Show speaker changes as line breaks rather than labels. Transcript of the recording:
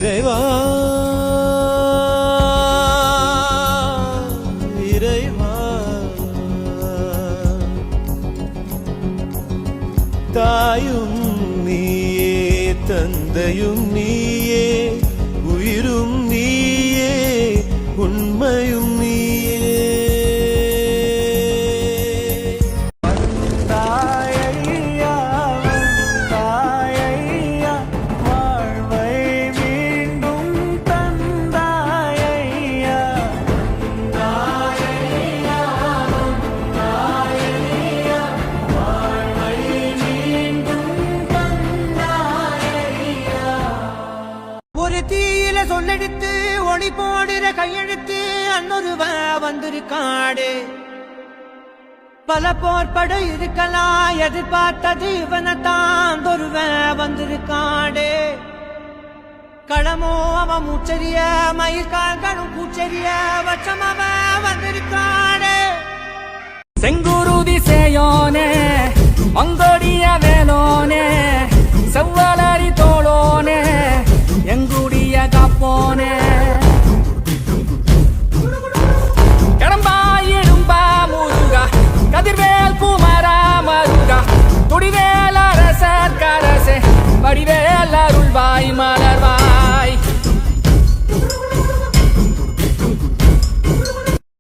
இறைவா இறைவா தாயும் நீயே தந்தையும் நீயே உயிரும் நீயே உண்மையும் நீயே
தீயில சொல்லெடுத்து ஒளி போடுற கையெழுத்து அன்னொருவ வந்திருக்காடு பல போர்பட இருக்கலாம் எதிர்பார்த்தது இவனத்தான் ஒருவ வந்திருக்காடு களமோ அவன் மூச்சரிய மயிர்கால்களும் பூச்சரிய வச்சம் அவன் வந்திருக்காடு
செங்குருதி